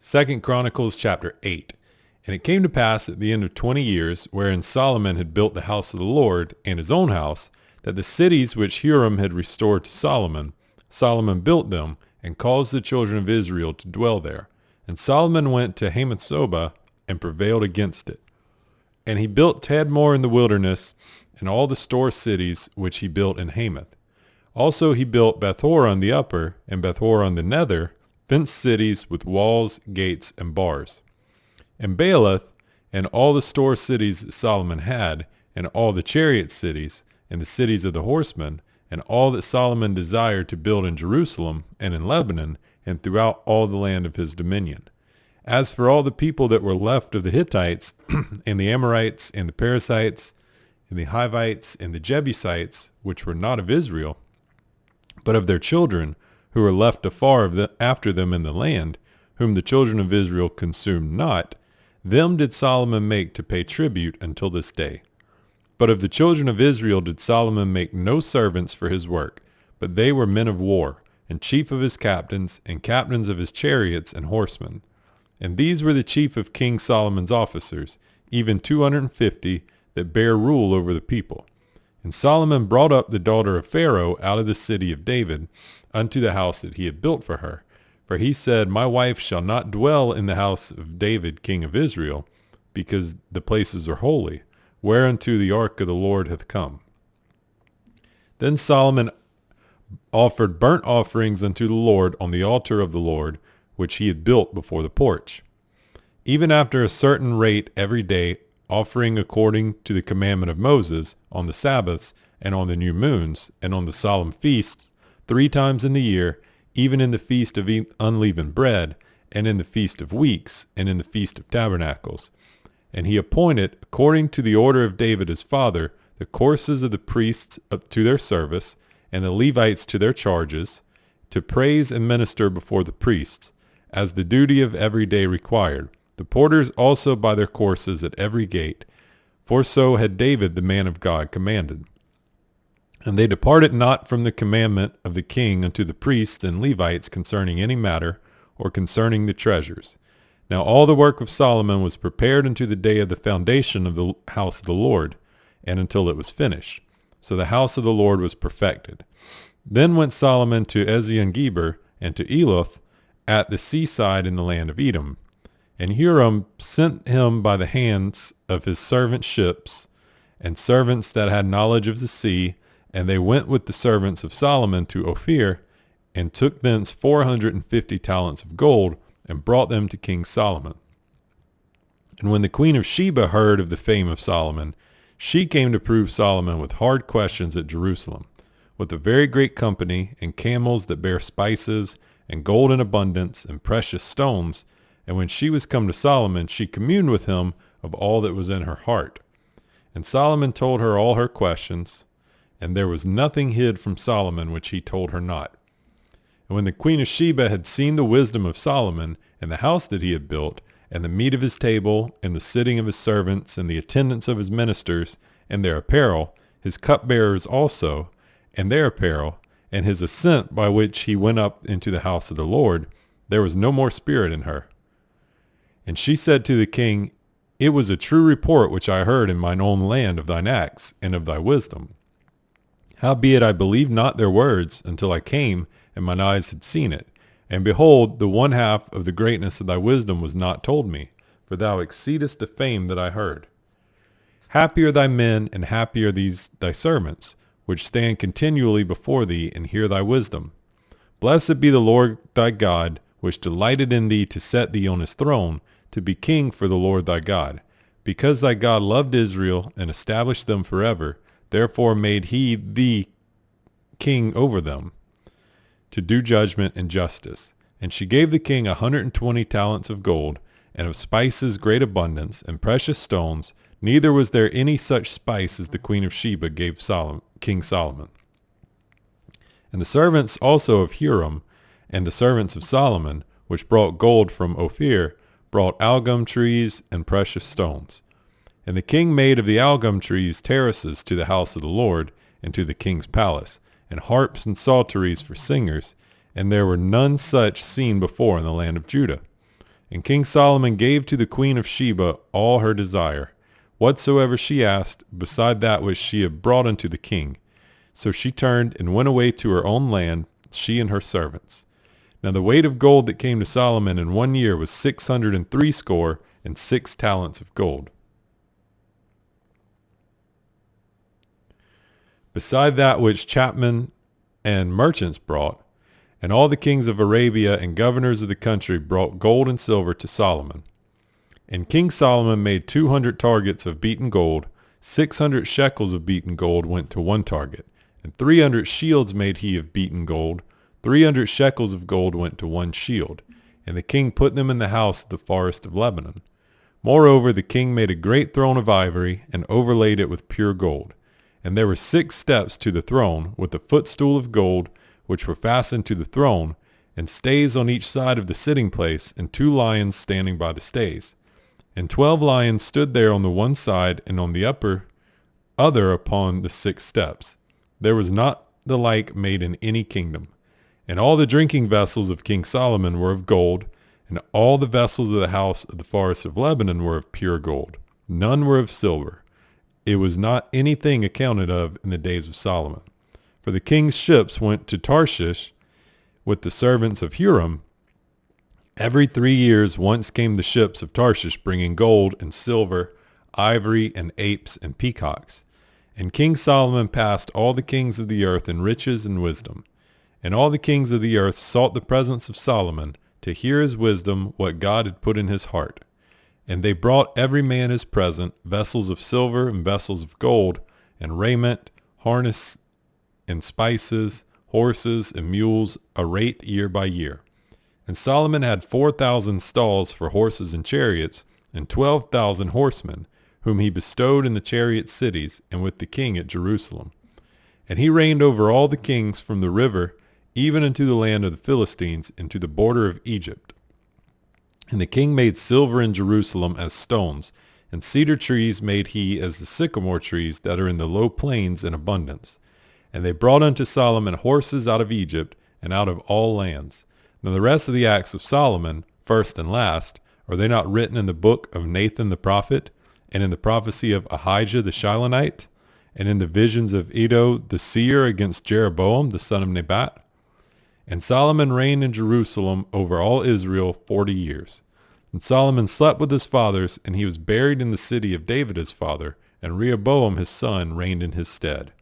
2 Chronicles chapter 8. And it came to pass at the end of 20 years, wherein Solomon had built the house of the Lord and his own house, that the cities which Huram had restored to Solomon, Solomon built them, and caused the children of Israel to dwell there. And Solomon went to Hamath-Sobah, and prevailed against it. And he built Tadmor in the wilderness, and all the store cities which he built in Hamath. Also he built Bethhoron the upper, and Bethhoron the nether, fenced cities with walls, gates, and bars. And Baalath, and all the store cities that Solomon had, and all the chariot cities, and the cities of the horsemen, and all that Solomon desired to build in Jerusalem, and in Lebanon, and throughout all the land of his dominion. As for all the people that were left of the Hittites, and the Amorites, and the Perizzites, and the Hivites, and the Jebusites, which were not of Israel, but of their children, who were left afar after them in the land, whom the children of Israel consumed not, them did Solomon make to pay tribute until this day. But of the children of Israel did Solomon make no servants for his work, but they were men of war, and chief of his captains, and captains of his chariots and horsemen. And these were the chief of King Solomon's officers, even 250 that bare rule over the people. And Solomon brought up the daughter of Pharaoh out of the city of David unto the house that he had built for her. For he said, My wife shall not dwell in the house of David king of Israel, because the places are holy, whereunto the ark of the Lord hath come. Then Solomon offered burnt offerings unto the Lord on the altar of the Lord, which he had built before the porch, even after a certain rate every day, offering according to the commandment of Moses, on the Sabbaths, and on the new moons, and on the solemn feasts, 3 times in the year, even in the feast of unleavened bread, and in the feast of weeks, and in the feast of tabernacles. And he appointed, according to the order of David his father, the courses of the priests to their service, and the Levites to their charges, to praise and minister before the priests, as the duty of every day required. The porters also by their courses at every gate, for so had David the man of God commanded. And they departed not from the commandment of the king unto the priests and Levites concerning any matter, or concerning the treasures. Now all the work of Solomon was prepared unto the day of the foundation of the house of the Lord, and until it was finished. So the house of the Lord was perfected. Then went Solomon to Ezion-Geber and to Eloth at the seaside in the land of Edom. And Huram sent him by the hands of his servant ships, and servants that had knowledge of the sea, and they went with the servants of Solomon to Ophir, and took thence 450 talents of gold, and brought them to King Solomon. And when the Queen of Sheba heard of the fame of Solomon, she came to prove Solomon with hard questions at Jerusalem, with a very great company, and camels that bear spices, and gold in abundance, and precious stones. And when she was come to Solomon, she communed with him of all that was in her heart. And Solomon told her all her questions, and there was nothing hid from Solomon which he told her not. And when the Queen of Sheba had seen the wisdom of Solomon, and the house that he had built, and the meat of his table, and the sitting of his servants, and the attendance of his ministers, and their apparel, his cupbearers also, and their apparel, and his ascent by which he went up into the house of the Lord, there was no more spirit in her. And she said to the king, It was a true report which I heard in mine own land of thine acts, and of thy wisdom. Howbeit I believed not their words until I came, and mine eyes had seen it. And behold, the one half of the greatness of thy wisdom was not told me, for thou exceedest the fame that I heard. Happy are thy men, and happy are these thy servants, which stand continually before thee, and hear thy wisdom. Blessed be the Lord thy God, which delighted in thee to set thee on his throne, to be king for the Lord thy God. Because thy God loved Israel, and established them forever, therefore made he thee king over them, to do judgment and justice. And she gave the king 120 talents of gold, and of spices great abundance, and precious stones. Neither was there any such spice as the Queen of Sheba gave King Solomon. And the servants also of Huram, and the servants of Solomon, which brought gold from Ophir, brought algum trees and precious stones. And the king made of the algum trees terraces to the house of the Lord, and to the king's palace, and harps and psalteries for singers, and there were none such seen before in the land of Judah. And King Solomon gave to the Queen of Sheba all her desire, whatsoever she asked, beside that which she had brought unto the king. So she turned and went away to her own land, she and her servants. Now the weight of gold that came to Solomon in 1 year was 660 talents of gold. Beside that which chapmen and merchants brought, and all the kings of Arabia and governors of the country brought gold and silver to Solomon. And King Solomon made 200 targets of beaten gold, 600 shekels of beaten gold went to one target, and 300 shields made he of beaten gold, 300 shekels of gold went to one shield, and the king put them in the house of the forest of Lebanon. Moreover, the king made a great throne of ivory, and overlaid it with pure gold. And there were 6 steps to the throne, with a footstool of gold, which were fastened to the throne, and stays on each side of the sitting place, and 2 lions standing by the stays. And 12 lions stood there on the one side, and on the other upon the 6 steps. There was not the like made in any kingdom. And all the drinking vessels of King Solomon were of gold, and all the vessels of the house of the forest of Lebanon were of pure gold. None were of silver. It was not anything accounted of in the days of Solomon. For the king's ships went to Tarshish with the servants of Huram. Every 3 years once came the ships of Tarshish, bringing gold and silver, ivory and apes and peacocks. And King Solomon passed all the kings of the earth in riches and wisdom. And all the kings of the earth sought the presence of Solomon to hear his wisdom, what God had put in his heart. And they brought every man his present, vessels of silver and vessels of gold, and raiment, harness and spices, horses and mules, a rate year by year. And Solomon had 4,000 stalls for horses and chariots, and 12,000 horsemen, whom he bestowed in the chariot cities, and with the king at Jerusalem. And he reigned over all the kings from the river, even unto the land of the Philistines, and to the border of Egypt. And the king made silver in Jerusalem as stones, and cedar trees made he as the sycamore trees that are in the low plains in abundance. And they brought unto Solomon horses out of Egypt, and out of all lands. Now the rest of the acts of Solomon, first and last, are they not written in the book of Nathan the prophet, and in the prophecy of Ahijah the Shilonite, and in the visions of Iddo the seer against Jeroboam the son of Nebat? And Solomon reigned in Jerusalem over all Israel 40 years. And Solomon slept with his fathers, and he was buried in the city of David his father, and Rehoboam his son reigned in his stead.